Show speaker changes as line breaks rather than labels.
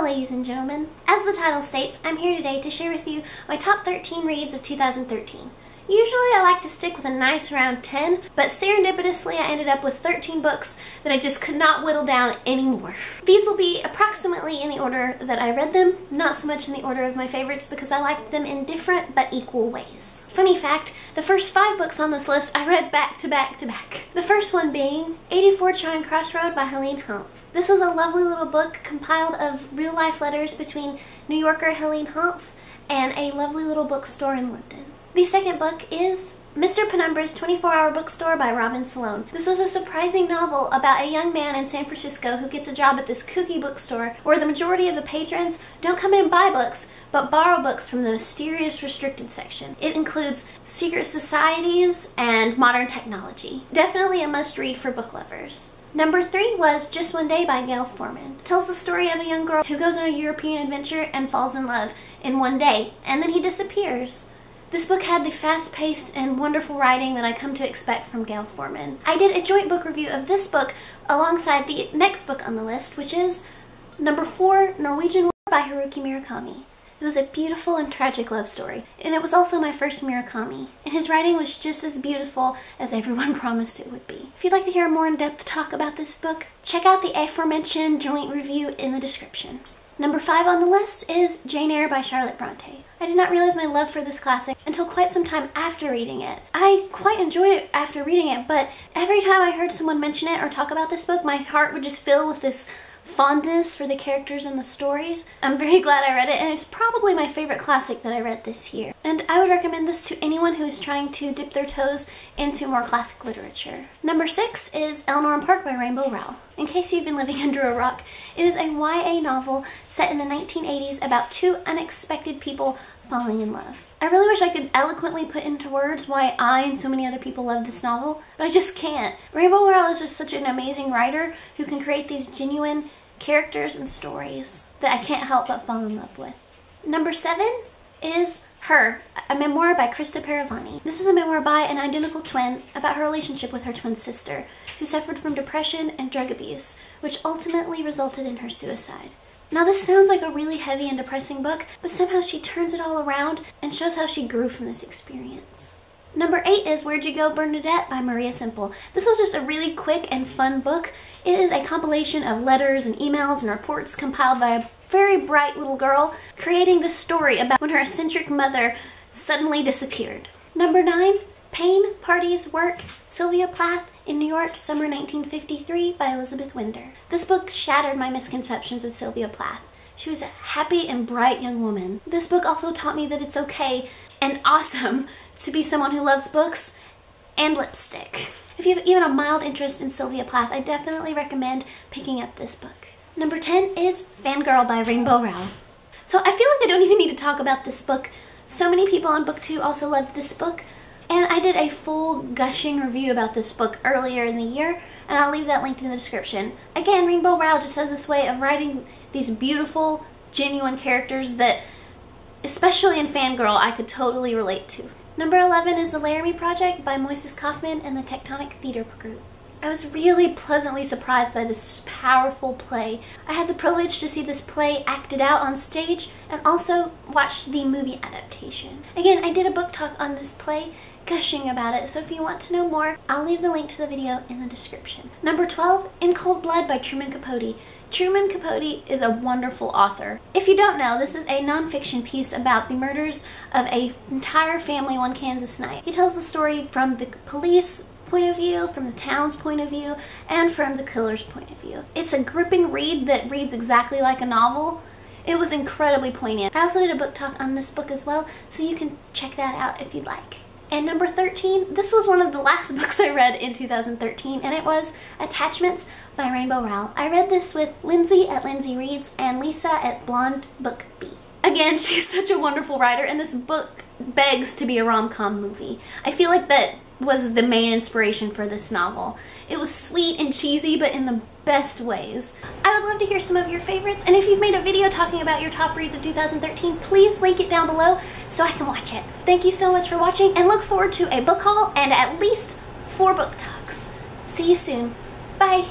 ladies and gentlemen. As the title states, I'm here today to share with you my top 13 reads of 2013. Usually I like to stick with a nice round 10, but serendipitously I ended up with 13 books that I just could not whittle down anymore. These will be approximately in the order that I read them, not so much in the order of my favorites because I liked them in different but equal ways. Funny fact, the first 5 books on this list I read back to back to back. The first one being 84 Charming Crossroad by Helene Humph. This was a lovely little book compiled of real-life letters between New Yorker Helene Humph and a lovely little bookstore in London. The second book is Mr. Penumbra's 24-Hour Bookstore by Robin Salone. This was a surprising novel about a young man in San Francisco who gets a job at this kooky bookstore where the majority of the patrons don't come in and buy books, but borrow books from the mysterious restricted section. It includes secret societies and modern technology. Definitely a must-read for book lovers. Number 3 was Just One Day by Gail Forman. It tells the story of a young girl who goes on a European adventure and falls in love in one day, and then he disappears. This book had the fast-paced and wonderful writing that I come to expect from Gail Forman. I did a joint book review of this book alongside the next book on the list, which is number 4, Norwegian Wood by Haruki Murakami. It was a beautiful and tragic love story, and it was also my first Murakami, and his writing was just as beautiful as everyone promised it would be. If you'd like to hear a more in-depth talk about this book, check out the aforementioned joint review in the description. Number 5 on the list is Jane Eyre by Charlotte Bronte. I did not realize my love for this classic until quite some time after reading it. I quite enjoyed it after reading it, but every time I heard someone mention it or talk about this book, my heart would just fill with this fondness for the characters and the stories. I'm very glad I read it, and it's probably my favorite classic that I read this year. And I would recommend this to anyone who is trying to dip their toes into more classic literature. Number 6 is Eleanor and Park by Rainbow Rowell. In case you've been living under a rock, it is a YA novel set in the 1980s about 2 unexpected people falling in love. I really wish I could eloquently put into words why I and so many other people love this novel, but I just can't. Rainbow Rowell is just such an amazing writer who can create these genuine characters and stories that I can't help but fall in love with. Number 7 is Her, a memoir by Krista Paravani. This is a memoir by an identical twin about her relationship with her twin sister, who suffered from depression and drug abuse, which ultimately resulted in her suicide. Now this sounds like a really heavy and depressing book, but somehow she turns it all around and shows how she grew from this experience. Number 8 is Where'd You Go, Bernadette by Maria Semple. This was just a really quick and fun book. It is a compilation of letters and emails and reports compiled by a very bright little girl creating this story about when her eccentric mother suddenly disappeared. Number 9, Pain, Parties, Work, Sylvia Plath in New York, Summer 1953 by Elizabeth Winder. This book shattered my misconceptions of Sylvia Plath. She was a happy and bright young woman. This book also taught me that it's okay and awesome to be someone who loves books and lipstick. If you have even a mild interest in Sylvia Plath, I definitely recommend picking up this book. Number 10 is Fangirl by Rainbow Rowell. So I feel like I don't even need to talk about this book. So many people on BookTube also loved this book, and I did a full gushing review about this book earlier in the year, and I'll leave that linked in the description. Again, Rainbow Rowell just has this way of writing these beautiful, genuine characters that, especially in Fangirl, I could totally relate to. Number 11 is The Laramie Project by Moises Kaufman and the Tectonic Theater Group. I was really pleasantly surprised by this powerful play. I had the privilege to see this play acted out on stage and also watched the movie adaptation. Again, I did a book talk on this play, gushing about it, so if you want to know more, I'll leave the link to the video in the description. Number 12, In Cold Blood by Truman Capote. Truman Capote is a wonderful author. If you don't know, this is a nonfiction piece about the murders of an entire family one Kansas night. He tells the story from the police point of view, from the town's point of view, and from the killer's point of view. It's a gripping read that reads exactly like a novel. It was incredibly poignant. I also did a book talk on this book as well, so you can check that out if you'd like. And number 13, this was one of the last books I read in 2013, and it was Attachments by Rainbow Rowell. I read this with Lindsay at Lindsay Reads and Lisa at Blonde Book B. Again, she's such a wonderful writer, and this book begs to be a rom-com movie. I feel like that was the main inspiration for this novel. It was sweet and cheesy, but in the best ways. I would love to hear some of your favorites, and if you've made a video talking about your top reads of 2013, please link it down below so I can watch it. Thank you so much for watching, and look forward to a book haul and at least 4 book talks. See you soon. Bye!